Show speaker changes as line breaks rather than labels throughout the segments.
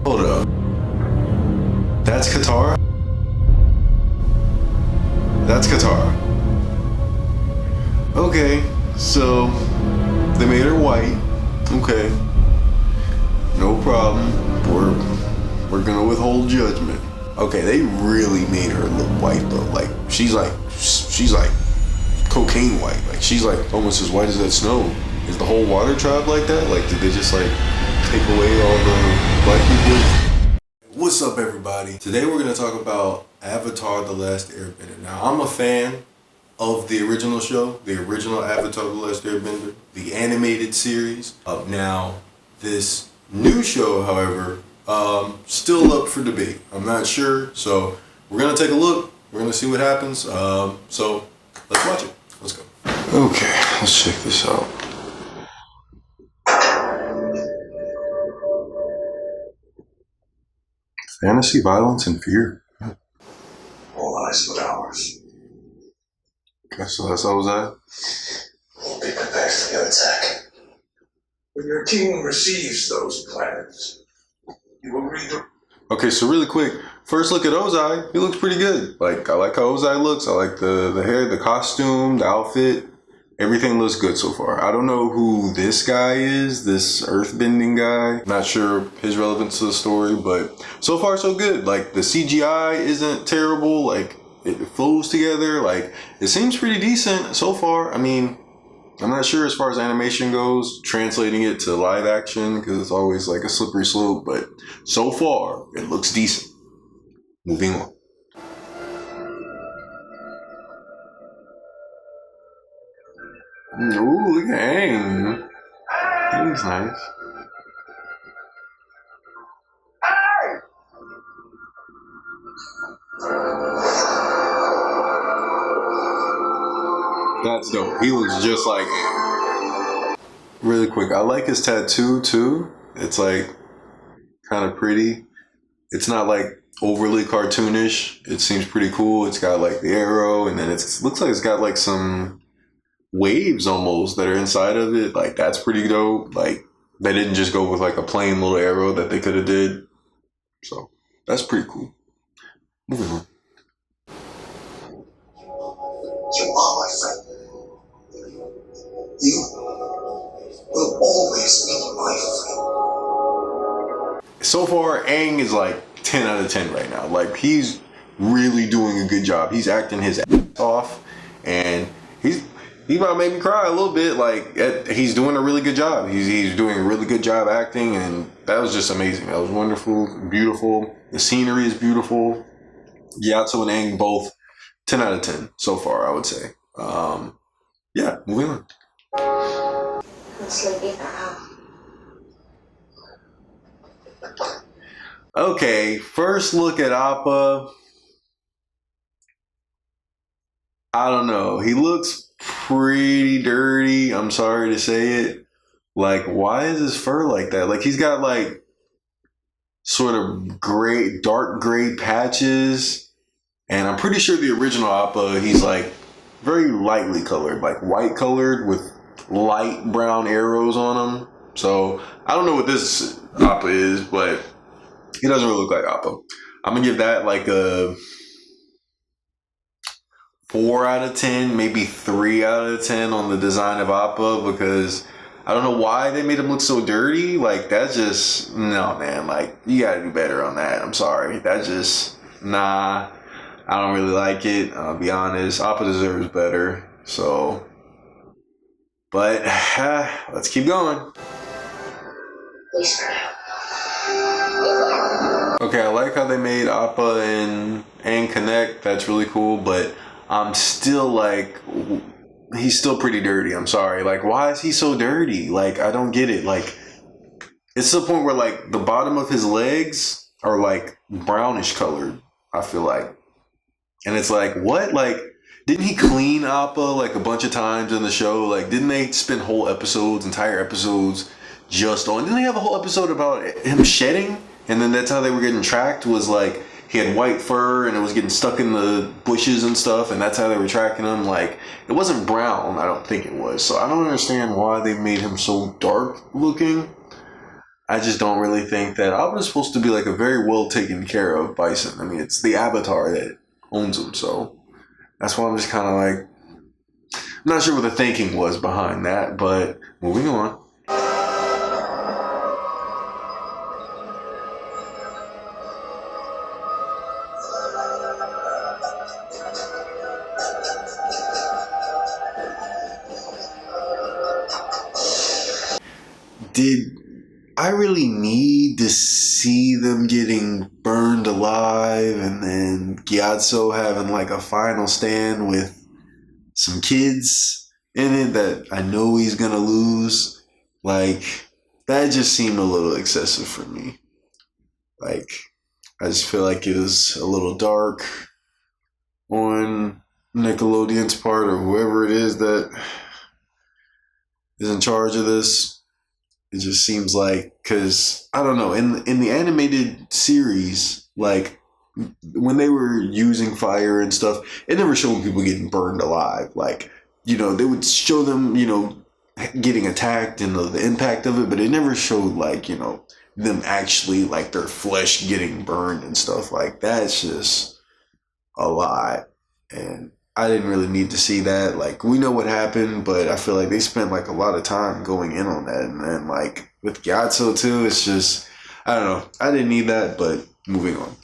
Hold up. That's Katara? That's Katara. Okay, so they made her white. Okay. No problem. We're gonna withhold judgment. Okay, they really made her look white though. Like she's like cocaine white. Like she's like almost as white as that snow. Is the whole water tribe like that? Like did they just like take away all the black people? What's up everybody? Today we're gonna talk about Avatar: The Last Airbender. Now I'm a fan of the original show, the original Avatar: The Last Airbender, the animated series. Now this new show, however, still up for debate. I'm not sure, so we're gonna take a look. We're gonna see what happens. So let's watch it. Let's go. Okay, let's check this out. Fantasy, violence, and fear.
All eyes but ours.
Okay, so that's Ozai.
We'll be prepared for your attack. When your king receives those plans, you will read them.
Okay, so really quick, first look at Ozai. He looks pretty good. Like I like how Ozai looks. I like the hair, the costume, the outfit. Everything looks good so far. I don't know who this guy is, this earthbending guy. Not sure his relevance to the story, but so far so good. Like the CGI isn't terrible. Like it flows together. Like it seems pretty decent so far. I mean, I'm not sure as far as animation goes, translating it to live action, because it's always like a slippery slope, but so far it looks decent. Moving on. Ooh, look at Aang. He looks nice. That's dope. He looks just like Aang. Really quick, I like his tattoo too. It's like kind of pretty. It's not like overly cartoonish. It seems pretty cool. It's got like the arrow, and then it looks like it's got like some waves almost that are inside of it. Like that's pretty dope. Like they didn't just go with like a plain little arrow that they could have did. So that's pretty cool. Moving on.
You are my friend. You will always be my friend.
So far, Aang is like 10 out of 10 right now. Like he's really doing a good job. He's acting his ass off, and he about made me cry a little bit. Like he's doing a really good job. He's doing a really good job acting, and that was just amazing. That was wonderful, beautiful. The scenery is beautiful. Gyatso and Aang both 10 out of 10 so far, I would say. Yeah, moving on.
I'm sleepy now.
Okay, first look at Appa. I don't know. He looks pretty dirty. I'm sorry to say it. Like, why is his fur like that? Like, he's got like sort of gray, dark gray patches. And I'm pretty sure the original Appa, he's like very lightly colored, like white colored with light brown arrows on him. So I don't know what this Appa is, but he doesn't really look like Appa. I'm gonna give that like a 4 out of 10, maybe 3 out of 10 on the design of Appa, because I don't know why they made him look so dirty. Like that's just, no man, like you gotta do better on that. I'm sorry. That's just, nah, I don't really like it. I'll be honest. Appa deserves better. So, but let's keep going.
Please for now.
Okay, I like how they made Appa and Aang connect. That's really cool, but I'm still like, he's still pretty dirty. I'm sorry. Like, why is he so dirty? Like, I don't get it. Like, it's to the point where like the bottom of his legs are like brownish colored, I feel like. And it's like, what? Like, didn't he clean Appa like a bunch of times in the show? Like, didn't they spend whole episodes, entire episodes just on, didn't they have a whole episode about him shedding? And then that's how they were getting tracked, was like he had white fur and it was getting stuck in the bushes and stuff, and that's how they were tracking him. Like, it wasn't brown, I don't think it was. So I don't understand why they made him so dark looking. I just don't really think that Appa's supposed to be like a very well taken care of bison. I mean, it's the Avatar that owns him, so that's why I'm just kind of like, I'm not sure what the thinking was behind that, but moving on. Did I really need to see them getting burned alive and then Gyatso having like a final stand with some kids in it that I know he's gonna lose? Like, that just seemed a little excessive for me. Like, I just feel like it was a little dark on Nickelodeon's part or whoever it is that is in charge of this. It just seems like, because I don't know, in the animated series, like when they were using fire and stuff, it never showed people getting burned alive. Like, they would show them, getting attacked and the impact of it, but it never showed like, them actually like their flesh getting burned and stuff. Like, that's just a lot. And I didn't really need to see that. Like, we know what happened, but I feel like they spent like a lot of time going in on that. And then like with Gyatso too, it's just, I don't know. I didn't need that, but moving on.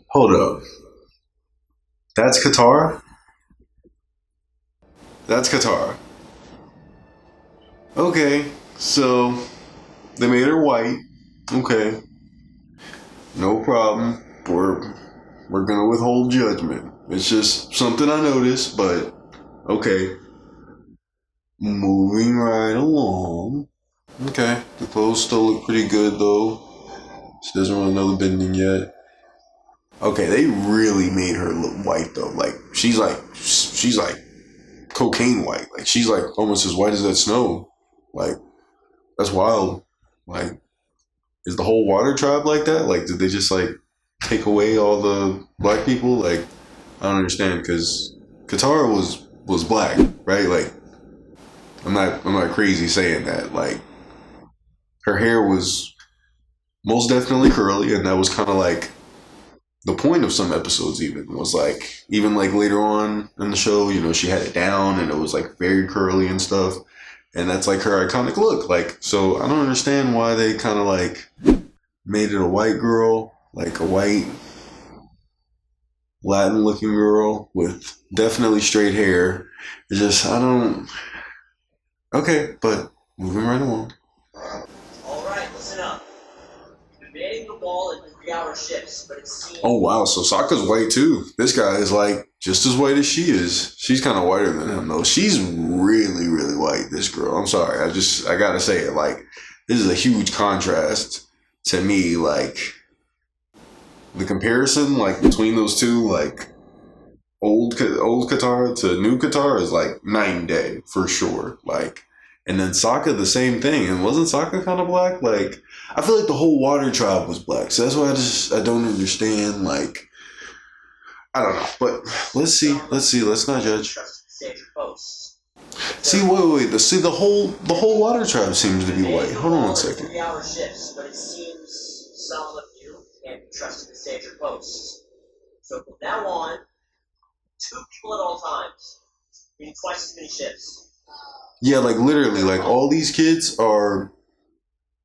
Hold up. That's Katara? That's Katara. Okay, so they made her white. Okay, no problem. We're gonna withhold judgment. It's just something I noticed, but okay. Moving right along. Okay, the clothes still look pretty good though. She doesn't really know the bending yet. Okay, they really made her look white though. Like, she's like cocaine white. Like, she's like almost as white as that snow. Like, that's wild. Like, is the whole water tribe like that? Like, did they just like take away all the black people? Like, I don't understand, because Katara was black, right? Like, I'm not crazy saying that. Like, her hair was most definitely curly, and that was kind of like the point of some episodes. Even was like, even like later on in the show, she had it down and it was like very curly and stuff, and that's like her iconic look. Like, so I don't understand why they kind of like made it a white girl, like a white Latin looking girl with definitely straight hair. It's just, I don't. Okay, but moving right along.
Alright, listen up. We've been manning the wall in 3-hour shifts, but it seems...
Oh wow, so Sokka's white too. This guy is like just as white as she is. She's kind of whiter than him though. She's really, really white, this girl. I'm sorry, I gotta say it. Like, this is a huge contrast to me. Like, the comparison, like, between those two, like, old Katara to new Katara is like night and day for sure. Like, and then Sokka the same thing. And wasn't Sokka kind of black? Like, I feel like the whole Water Tribe was black, so that's why I don't understand. Like, I don't know, but let's see. Let's not judge. See, wait. The whole Water Tribe seems to be white. Hold on one second.
3-hour shifts, but it seems some of you can't be trusted to save your posts. So from now on, 2 people at all times, meaning twice as many shifts.
Yeah, like literally, like all these kids are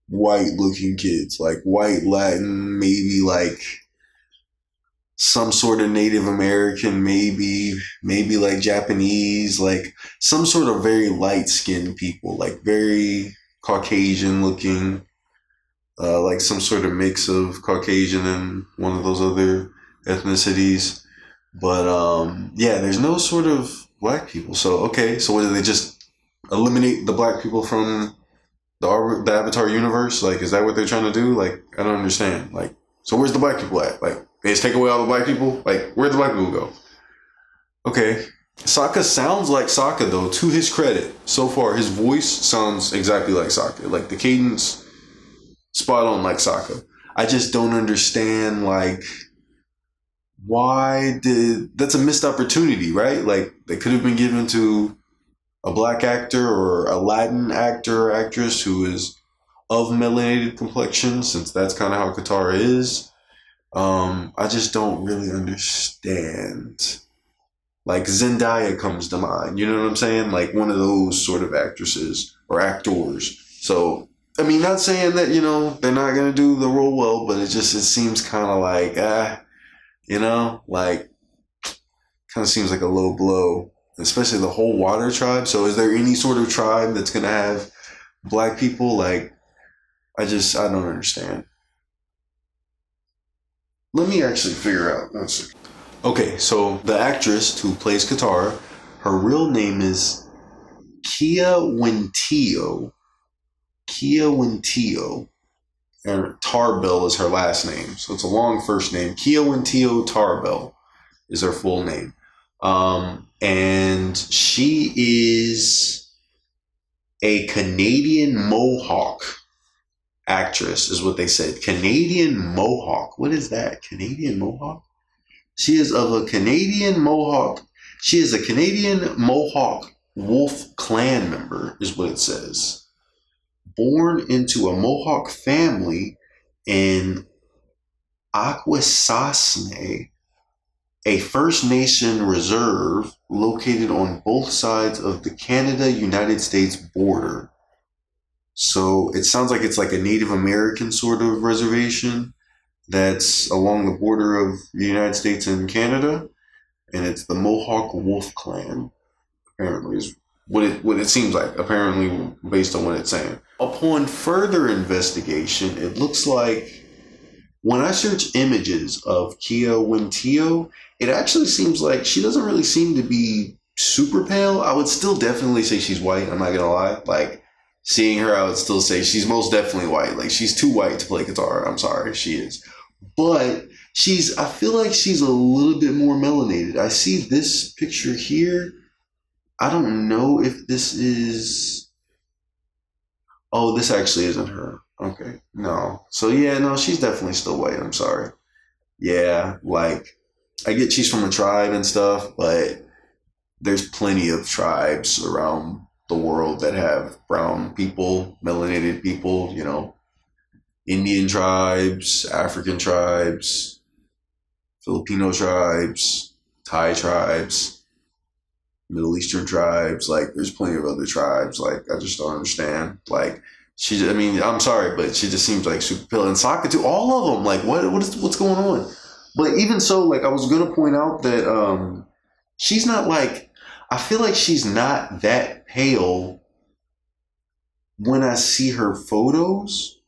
white looking kids, like white Latin, maybe like some sort of Native American, maybe like Japanese, like some sort of very light skinned people, like very Caucasian looking, like some sort of mix of Caucasian and one of those other ethnicities. But yeah, there's no sort of black people. So okay, so what, do they just eliminate the black people from the Avatar universe? Like, is that what they're trying to do? Like, I don't understand. Like, so where's the black people at? Like, they just take away all the black people? Like, where'd the black people go? Okay. Sokka sounds like Sokka, though, to his credit. So far, his voice sounds exactly like Sokka. Like, the cadence, spot on like Sokka. I just don't understand, like, that's a missed opportunity, right? Like they could have been given to a black actor or a Latin actor or actress who is of melanated complexion, since that's kind of how Katara is. I just don't really understand. Like Zendaya comes to mind, you know what I'm saying? Like one of those sort of actresses or actors. So, I mean, not saying that, they're not going to do the role well, but it seems kind of like, like kind of seems like a low blow, especially the whole water tribe. So is there any sort of tribe that's going to have black people? Like, I don't understand. Let me actually figure out. Let's see. Okay, so the actress who plays Katara, her real name is Kia Wintillo. Kia Wintillo. And Tarbell is her last name. So it's a long first name. Kia Wintillo Tarbell is her full name. And she is a Canadian Mohawk actress, is what they said. Canadian Mohawk. What is that? Canadian Mohawk? She is of a Canadian Mohawk. She is a Canadian Mohawk Wolf clan member, is what it says. Born into a Mohawk family in Akwesasne, a First Nation reserve located on both sides of the Canada-United States border. So it sounds like it's like a Native American sort of reservation that's along the border of the United States and Canada, and it's the Mohawk Wolf Clan, apparently, is what it seems like, apparently, based on what it's saying. Upon further investigation, it looks like when I search images of Kia Wintillo, it actually seems like she doesn't really seem to be super pale. I would still definitely say she's white, I'm not gonna lie. Like, seeing her, I would still say she's most definitely white. Like, she's too white to play Katara. I'm sorry, she is. But I feel like she's a little bit more melanated. I see this picture here. I don't know if this is... Oh, this actually isn't her. Okay, no. So yeah, no, she's definitely still white. I'm sorry. Yeah, like, I get she's from a tribe and stuff, but there's plenty of tribes around the world that have brown people, melanated people, Indian tribes, African tribes, Filipino tribes, Thai tribes, Middle Eastern tribes. Like, there's plenty of other tribes. Like, I just don't understand. Like, I'm sorry, but she just seems like super pale. And Sokka too, all of them. Like, what's going on? But even so, like, I was going to point out that she's not like, I feel like she's not that pale when I see her photos.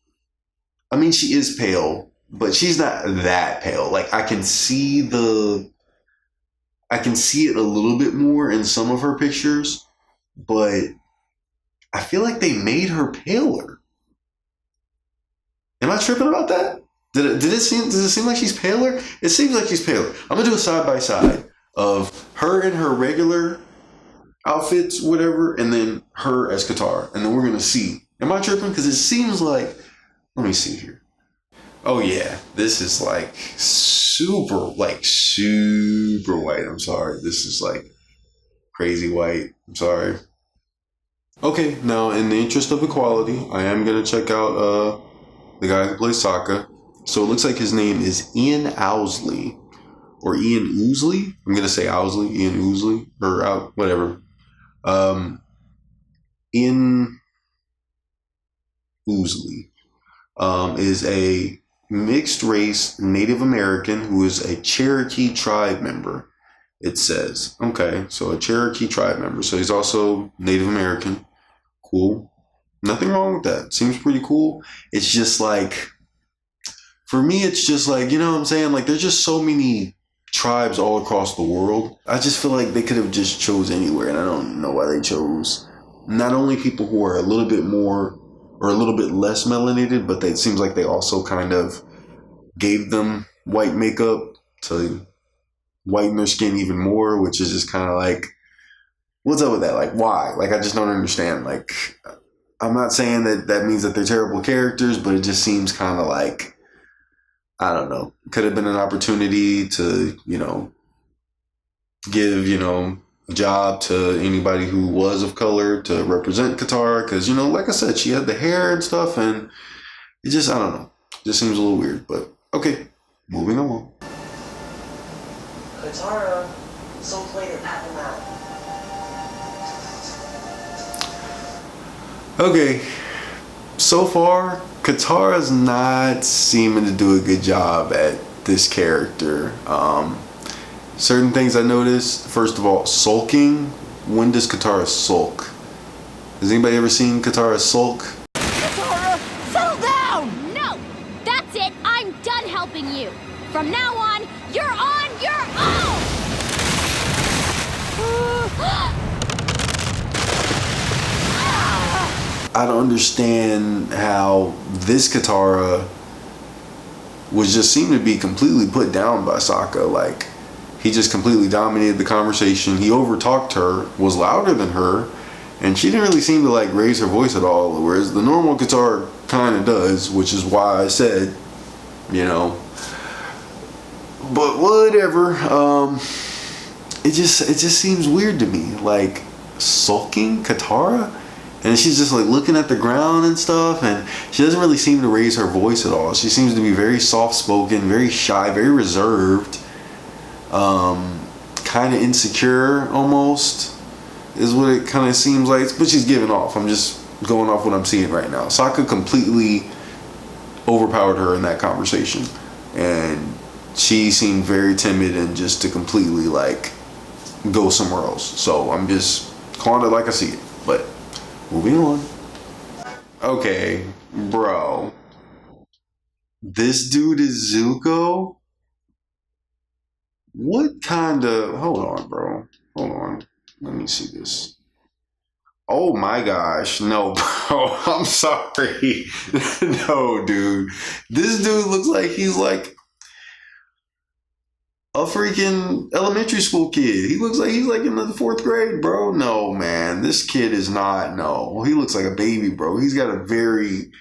I mean, she is pale, but she's not that pale. Like, I can see it a little bit more in some of her pictures, but I feel like they made her paler. Am I tripping about that? Does it seem like she's paler? It seems like she's paler. I'm gonna do a side by side of her in her regular outfits, whatever, and then her as Katara, and then we're gonna see. Am I tripping? Because it seems like, let me see here. Oh yeah, this is like super white. I'm sorry. This is like crazy white. I'm sorry. Okay, now in the interest of equality, I am gonna check out the guy who plays Sokka. So it looks like his name is Ian Owsley or Ian Ousley. I'm gonna say Owsley, Ian Ousley, or whatever. Ian Ousley is a mixed race Native American who is a Cherokee tribe member. It says, okay, so a Cherokee tribe member. So he's also Native American. Cool. Nothing wrong with that. Seems pretty cool. It's just like, for me, it's just like, you know what I'm saying? Like, there's just so many tribes all across the world. I just feel like they could have just chose anywhere, and I don't know why they chose not only people who are a little bit more or a little bit less melanated, but it seems like they also kind of gave them white makeup to whiten their skin even more, which is just kind of like, what's up with that? Like, why? Like, I just don't understand. Like, I'm not saying that means that they're terrible characters, but it just seems kind of like, I don't know. Could have been an opportunity to, give, a job to anybody who was of color to represent Katara. Because, like I said, she had the hair and stuff. And it just, I don't know. Just seems a little weird. But, okay. Moving on.
Katara, so played her Appa now.
Okay. So far, Katara's not seeming to do a good job at this character. Certain things I noticed. First of all, sulking. When does Katara sulk? Has anybody ever seen Katara sulk?
Katara, settle down! No! That's it! I'm done helping you! From now on your own!
I don't understand how this Katara was just seemed to be completely put down by Sokka. Like, he just completely dominated the conversation. He overtalked her, was louder than her, and she didn't really seem to like raise her voice at all. Whereas the normal Katara kind of does, which is why I said, But whatever. It just seems weird to me. Like, sulking Katara? And she's just like looking at the ground and stuff, and she doesn't really seem to raise her voice at all. She seems to be very soft-spoken, very shy, very reserved, kind of insecure almost, is what it kind of seems like. But she's giving off. I'm just going off what I'm seeing right now. Sokka completely overpowered her in that conversation, and she seemed very timid and just to completely like go somewhere else. So I'm just calling it like I see it. But moving on. Okay, bro. This dude is Zuko? What kind of... Hold on, bro. Hold on. Let me see this. Oh my gosh. No, bro. I'm sorry. No, dude. This dude looks like he's like a freaking elementary school kid. He looks like he's like in the 4th grade, bro. No, man. This kid is not. No. He looks like a baby, bro. He's got a very,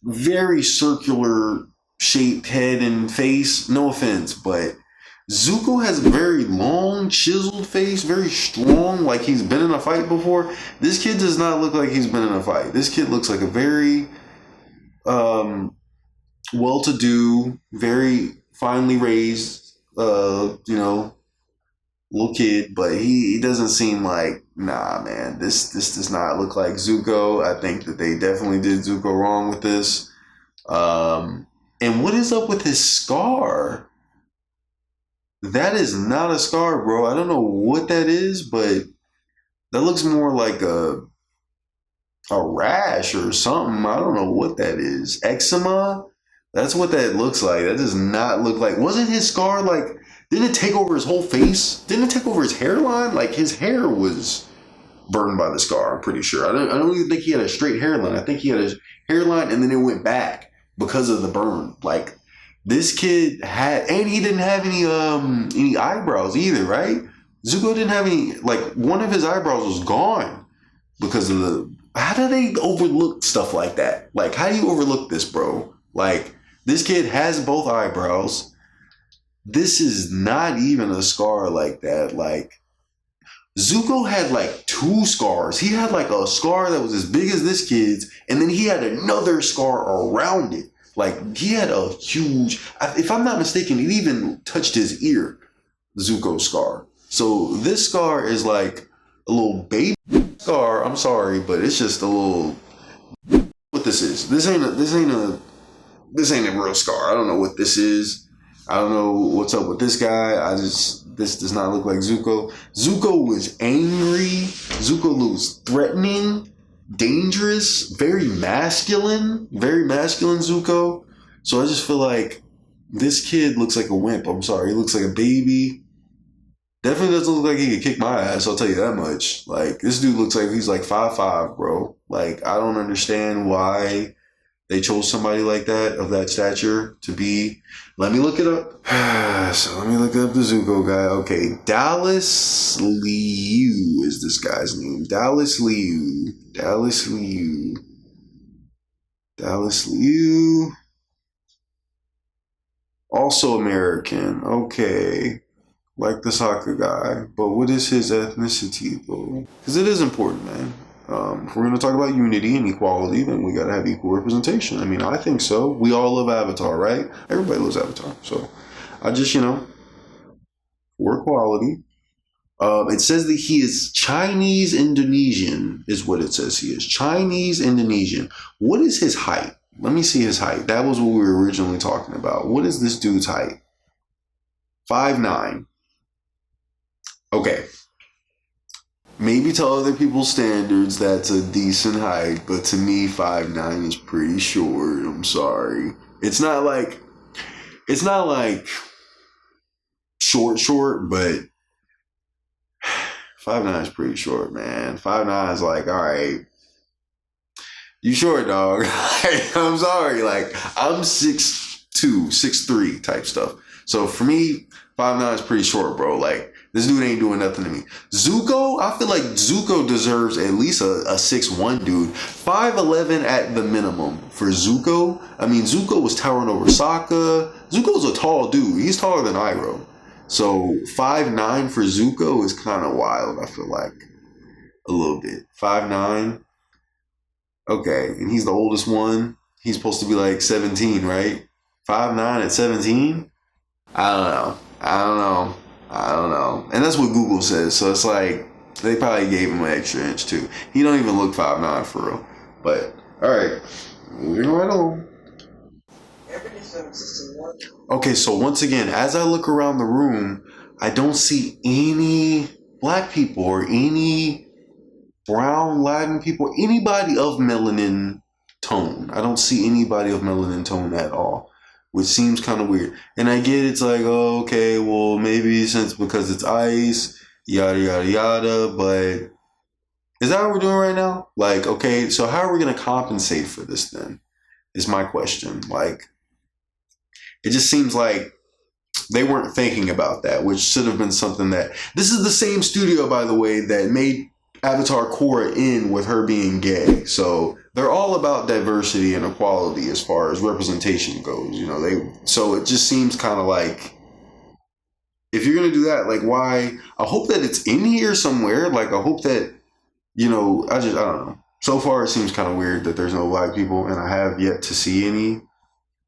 very circular shaped head and face. No offense, but Zuko has a very long, chiseled face, very strong, like he's been in a fight before. This kid does not look like he's been in a fight. This kid looks like a very well-to-do, very finely raised, little kid, but he doesn't seem like, nah, man, this does not look like Zuko. I think that they definitely did Zuko wrong with this. And what is up with his scar? That is not a scar, bro. I don't know what that is, but that looks more like a rash or something. I don't know what that is. Eczema? That's what that looks like. That does not look like... Wasn't his scar like... Didn't it take over his whole face? Didn't it take over his hairline? Like, his hair was burned by the scar, I'm pretty sure. I don't even think he had a straight hairline. I think he had a hairline and then it went back because of the burn. Like, this kid had... And he didn't have any eyebrows either, right? Zuko didn't have any... Like, one of his eyebrows was gone because of the... How do they overlook stuff like that? Like, how do you overlook this, bro? Like... This kid has both eyebrows. This is not even a scar like that. Like, Zuko had like 2 scars. He had like a scar that was as big as this kid's, and then he had another scar around it. Like, he had a huge... If I'm not mistaken, it even touched his ear, Zuko's scar. So this scar is like a little baby scar. I'm sorry, but it's just a little... What this is. This ain't a real scar. I don't know what this is. I don't know what's up with this guy. This does not look like Zuko. Zuko was angry. Zuko was threatening, dangerous, very masculine Zuko. So I just feel like this kid looks like a wimp. I'm sorry. He looks like a baby. Definitely doesn't look like he could kick my ass. I'll tell you that much. Like, this dude looks like he's like 5'5", bro. Like, I don't understand why they chose somebody like that, of that stature, to be... Let me look it up. So let me look up the Zuko guy. Okay, Dallas Liu is this guy's name. Dallas Liu. Also American. Okay. Like the soccer guy. But what is his ethnicity, though? Because it is important, man. If we're going to talk about unity and equality, then we got to have equal representation. I mean, I think so. We all love Avatar, right? Everybody loves Avatar. So I just, for equality. It says that he is Chinese Indonesian, is what it says he is. Chinese Indonesian. What is his height? Let me see his height. That was what we were originally talking about. What is this dude's height? 5'9". Okay. Maybe to other people's standards, that's a decent height, but to me, 5'9" is pretty short. I'm sorry. It's not like short, but 5'9" is pretty short, man. 5'9" is like, all right, you short, dog. I'm sorry. Like, I'm 6'2", 6'3" type stuff. So for me, 5'9" is pretty short, bro. Like, this dude ain't doing nothing to me. Zuko, I feel like Zuko deserves at least a 6'1" dude. 5'11" at the minimum for Zuko. I mean, Zuko was towering over Sokka. Zuko's a tall dude. He's taller than Iroh. So 5'9" for Zuko is kind of wild, I feel like. A little bit. 5'9". Okay, and he's the oldest one. He's supposed to be like 17, right? 5'9" at 17? I don't know. And that's what Google says. So it's like, they probably gave him an extra inch too. He don't even look 5'9" for real. But, alright. Moving right on. Okay, so once again, as I look around the room, I don't see any black people or any brown Latin people, anybody of melanin tone. I don't see anybody of melanin tone at all, which seems kind of weird. And I get it's like, oh, okay, well, maybe because it's ice, yada, yada, yada, but is that what we're doing right now? Like, okay, so how are we going to compensate for this then? Is my question. Like, it just seems like they weren't thinking about that, which should have been something that... This is the same studio, by the way, that made Avatar Korra end with her being gay. So they're all about diversity and equality as far as representation goes. So it just seems kind of like, if you're going to do that, like, why? I hope that it's in here somewhere. Like, I hope that, I don't know. So far, it seems kind of weird that there's no black people, and I have yet to see any.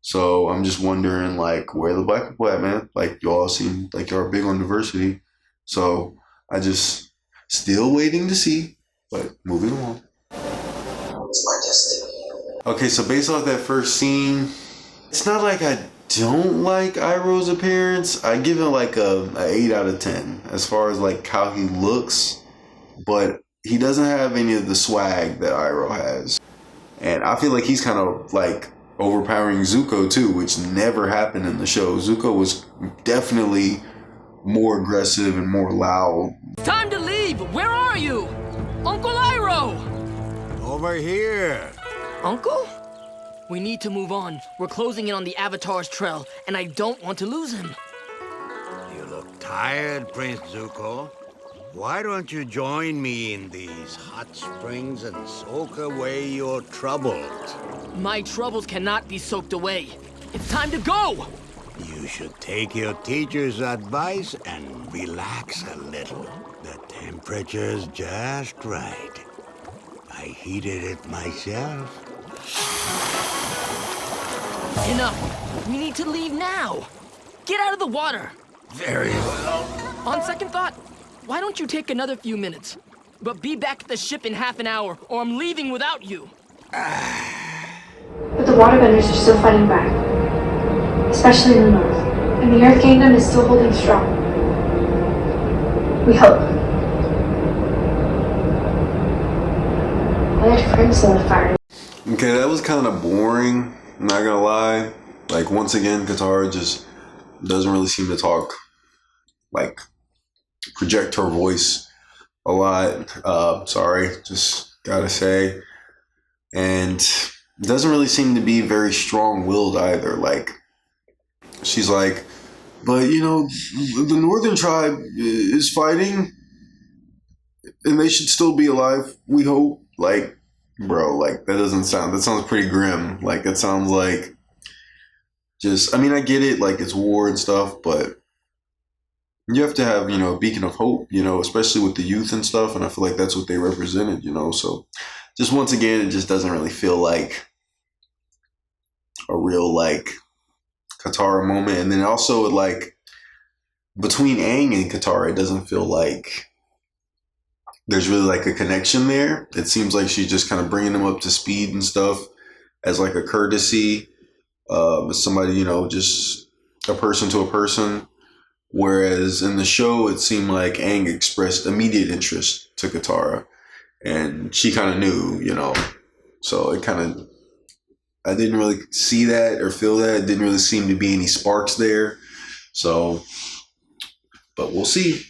So I'm just wondering, like, where the black people at, man? Like, y'all seem like y'all are big on diversity. So I just still waiting to see, but moving on.
It's my destiny.
Okay, so based off that first scene, it's not like I don't like Iroh's appearance. I give him like a 8 out of 10 as far as like how he looks, but he doesn't have any of the swag that Iroh has. And I feel like he's kind of like overpowering Zuko too, which never happened in the show. Zuko was definitely more aggressive and more loud.
Time to leave! Where are you? Uncle Iroh!
Over here.
Uncle? We need to move on. We're closing in on the Avatar's trail, and I don't want to lose him.
You look tired, Prince Zuko. Why don't you join me in these hot springs and soak away your troubles?
My troubles cannot be soaked away. It's time to go!
You should take your teacher's advice and relax a little. The temperature's just right. I heated it myself.
Enough! We need to leave now! Get out of the water!
Very well.
On second thought, why don't you take another few minutes? But be back at the ship in half an hour, or I'm leaving without you!
But the waterbenders are still fighting back. Especially in the north. And the Earth Kingdom is still holding strong. We hope. I had friends in the fire.
Okay, that was kind of boring, I'm not gonna lie. Like, once again, Katara just doesn't really seem to talk, like, project her voice a lot. Sorry, just gotta say. And doesn't really seem to be very strong-willed either. Like, she's like, but the northern tribe is fighting and they should still be alive, we hope. Like, bro, like, that sounds pretty grim. Like, it sounds like Just, I mean, I get it, like it's war and stuff, but you have to have, you know, a beacon of hope, you know, especially with the youth and stuff. And I feel like that's what they represented, you know. So just once again, it just doesn't really feel like a real like Katara moment. And then also like between Aang and Katara, it doesn't feel like there's really like a connection there. It seems like she's just kind of bringing them up to speed and stuff as like a courtesy, somebody, you know, just a person to a person. Whereas in the show, it seemed like Aang expressed immediate interest to Katara, and she kind of knew, you know. So it kind of, I didn't really see that or feel that. It didn't really seem to be any sparks there. So, but we'll see.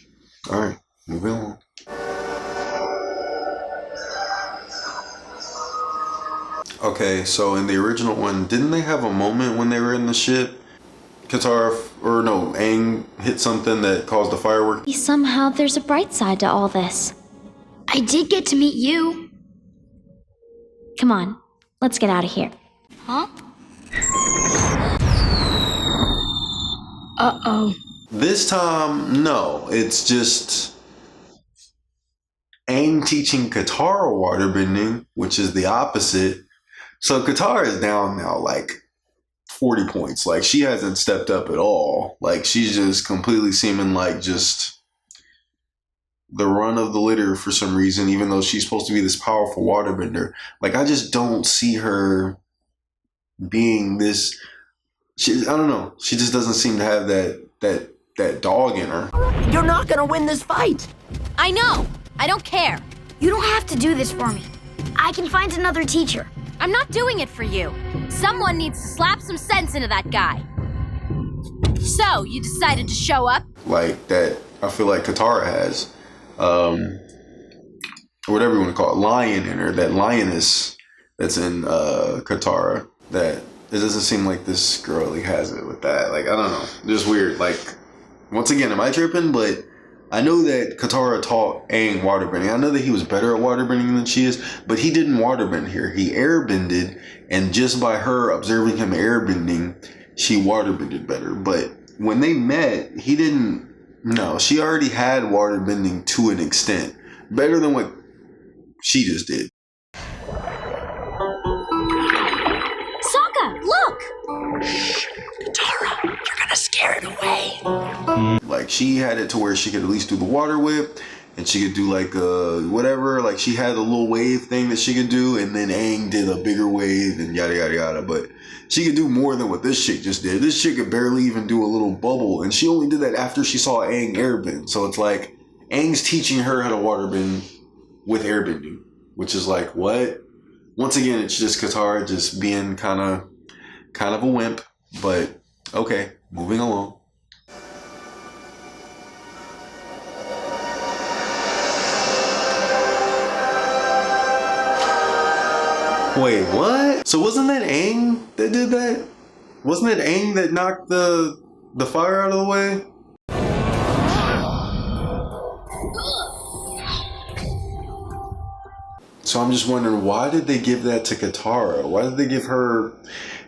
All right, moving on. Okay, so in the original one, didn't they have a moment when they were in the ship? Katara, or no, Aang hit something that caused a firework.
Somehow there's a bright side to all this.
I did get to meet you.
Come on, let's get out of here.
Huh? Uh-oh.
This time, no. It's just Aang teaching Katara waterbending, which is the opposite. So Katara is down now, like 40 points. Like she hasn't stepped up at all. Like she's just completely seeming like just the run of the litter for some reason, even though she's supposed to be this powerful waterbender. Like I just don't see her being this. I don't know. She just doesn't seem to have that dog in her.
You're not gonna win this fight.
I know. I don't care.
You don't have to do this for me. I can find another teacher.
I'm not doing it for you. Someone needs to slap some sense into that guy. So, you decided to show up?
Like that, I feel like Katara has. Or whatever you want to call it, lion in her, that lioness that's in Katara, that it doesn't seem like this girl like has it with that. Like, I don't know. Just weird. Like, once again, am I tripping? But I know that Katara taught Aang waterbending. I know that he was better at waterbending than she is, but he didn't waterbend here. He airbended, and just by her observing him airbending, she waterbended better. But when they met, he didn't. No, she already had waterbending to an extent. Better than what she just did.
Sokka, look!
Katara, you're gonna scare it away.
Like she had it to where she could at least do the water whip, and she could do like whatever. Like she had a little wave thing that she could do, and then Aang did a bigger wave and yada yada yada. But she could do more than what this chick just did. This chick could barely even do a little bubble, and she only did that after she saw Aang airbend. So it's like Aang's teaching her how to waterbend with airbending, which is like what? Once again, it's just Katara just being kind of a wimp. But okay, moving along. Wait, what? So wasn't that Aang that did that? Wasn't it Aang that knocked the fire out of the way? So I'm just wondering, why did they give that to Katara? Why did they give her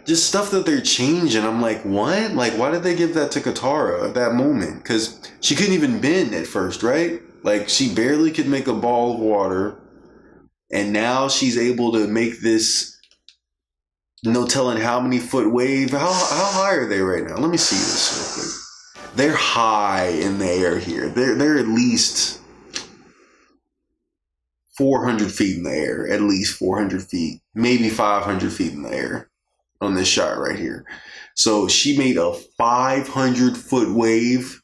just stuff that they're changing? I'm like, what? Like, why did they give that to Katara at that moment? Because she couldn't even bend at first, right? Like, she barely could make a ball of water. And now she's able to make this, no telling how many foot wave. How high are they right now? Let me see this real quick. They're high in the air here. They're at least 400 feet in the air. At least 400 feet. Maybe 500 feet in the air on this shot right here. So she made a 500-foot wave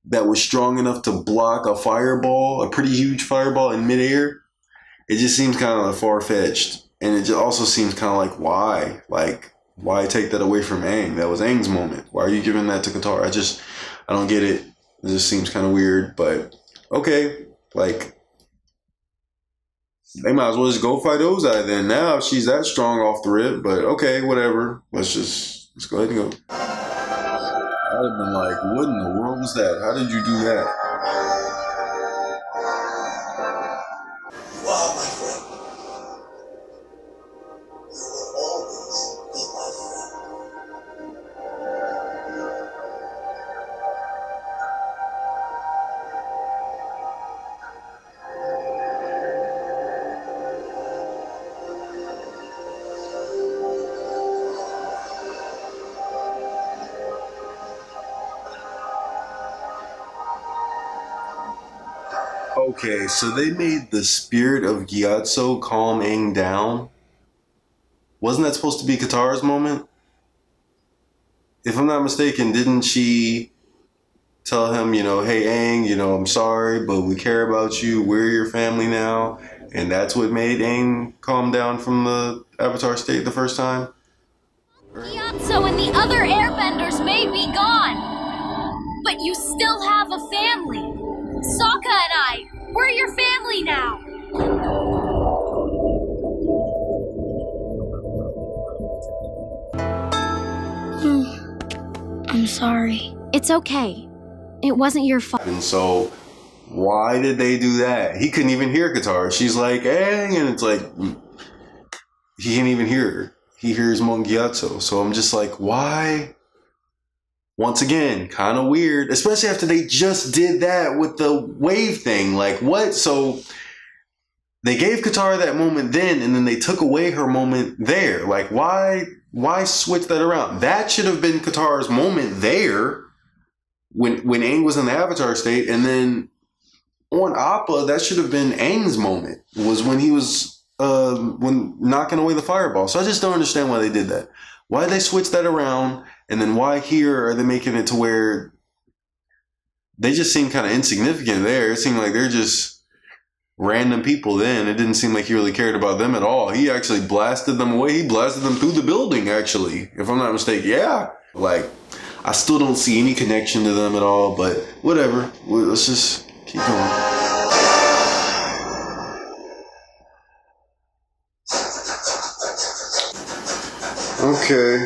that was strong enough to block a fireball, a pretty huge fireball in midair. It just seems kind of far-fetched. And it just also seems kind of like, why? Like, why take that away from Aang? That was Aang's moment. Why are you giving that to Katara? I don't get it. It just seems kind of weird, but okay. Like, they might as well just go fight Ozai then. Now, if she's that strong off the rip, but okay, whatever. Let's go ahead and go. I'd have been like, what in the world was that? How did you do that?
You are my friend. You will always be my friend.
Okay, so they made the spirit of Gyatso calm Aang down. Wasn't that supposed to be Katara's moment? If I'm not mistaken, didn't she tell him, hey Aang, I'm sorry, but we care about you. We're your family now. And that's what made Aang calm down from the Avatar state the first time?
Gyatso and the other airbenders may be gone, but you still have a family. Sokka and I, we're your family now.
I'm sorry.
It's okay. It wasn't your fault.
And so, why did they do that? He couldn't even hear Katara. She's like, Aang, and it's like, he can't even hear her. He hears Mon Gyatso. So I'm just like, why? Once again, kind of weird, especially after they just did that with the wave thing. Like, what? So they gave Katara that moment then, and then they took away her moment there. Like, why switch that around? That should have been Katara's moment there when Aang was in the Avatar state, and then on Appa, that should have been Aang's moment, was when he was when knocking away the fireball. So I just don't understand why they did that. Why did they switch that around? And then why here are they making it to where they just seem kind of insignificant there? It seemed like they're just random people then. It didn't seem like he really cared about them at all. He actually blasted them away. He blasted them through the building, actually, if I'm not mistaken. Yeah. Like, I still don't see any connection to them at all, but whatever. Let's just keep going. Okay.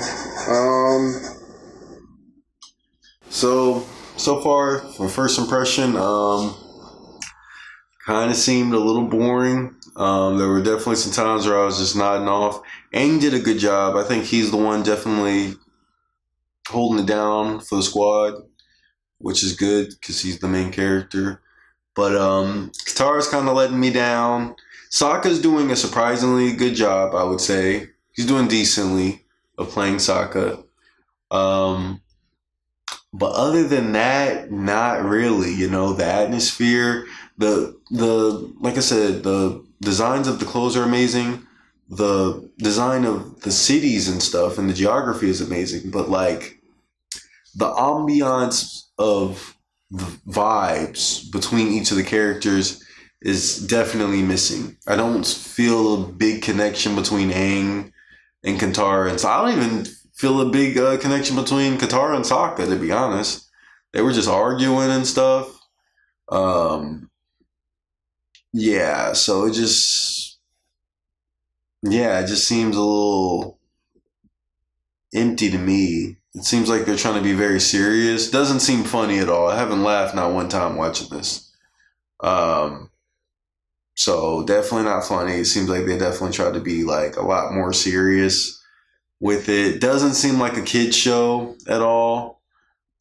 So far, for first impression, kind of seemed a little boring. There were definitely some times where I was just nodding off. Aang did a good job. I think he's the one definitely holding it down for the squad, which is good because he's the main character. But Katara's kind of letting me down. Sokka's doing a surprisingly good job, I would say. He's doing decently of playing Sokka. But other than that, not really. The atmosphere, the like I said, the designs of the clothes are amazing. The design of the cities and stuff and the geography is amazing. But like the ambiance of the vibes between each of the characters is definitely missing. I don't feel a big connection between Aang and Katara, and so I don't even feel a big connection between Katara and Sokka, to be honest. They were just arguing and stuff. Yeah, so it just seems a little empty to me. It seems like they're trying to be very serious. Doesn't seem funny at all. I haven't laughed not one time watching this. So definitely not funny. It seems like they definitely tried to be like a lot more serious with it. Doesn't seem like a kid's show at all.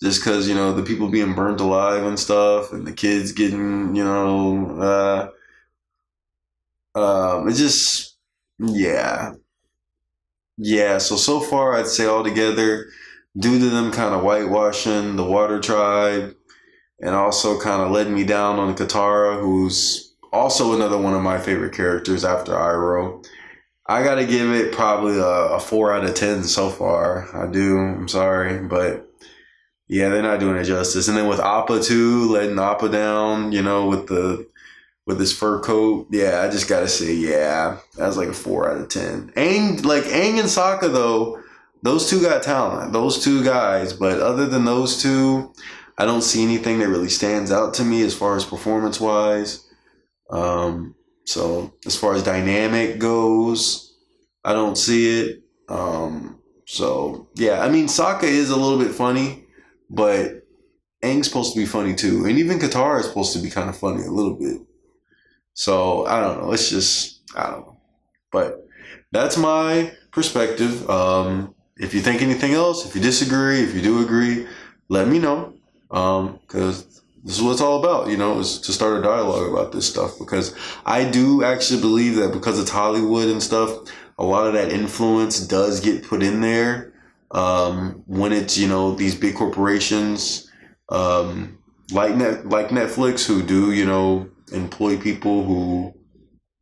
Just because, the people being burnt alive and stuff and the kids getting, it just, yeah. Yeah, so far I'd say altogether, due to them kind of whitewashing the Water Tribe and also kind of letting me down on Katara, who's also another one of my favorite characters after Iroh, I gotta give it probably a 4 out of 10 so far. I do. I'm sorry, but yeah, they're not doing it justice. And then with Appa too, letting Appa down, with his fur coat. Yeah, I just gotta say, yeah, that's like a 4 out of 10. Aang and Sokka though, those two got talent. Those two guys, but other than those two, I don't see anything that really stands out to me as far as performance wise. So as far as dynamic goes, I don't see it. So yeah, I mean, Sokka is a little bit funny, but Aang's supposed to be funny too. And even Katara is supposed to be kind of funny a little bit. So I don't know. It's just, I don't know. But that's my perspective. If you think anything else, if you disagree, if you do agree, let me know. Because this is what it's all about, is to start a dialogue about this stuff. Because I do actually believe that because it's Hollywood and stuff, a lot of that influence does get put in there when it's, these big corporations like Netflix who do, employ people who,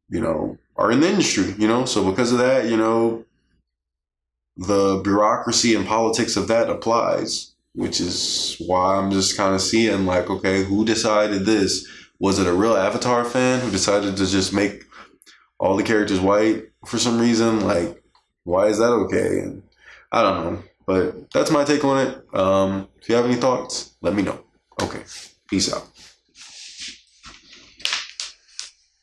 you know, are in the industry, you know? So because of that, you know, the bureaucracy and politics of that applies, which is why I'm just kind of seeing like, okay, who decided this? Was it a real Avatar fan who decided to just make all the characters white for some reason? Like, why is that okay? And I don't know, but that's my take on it. If you have any thoughts, let me know. Okay, peace out.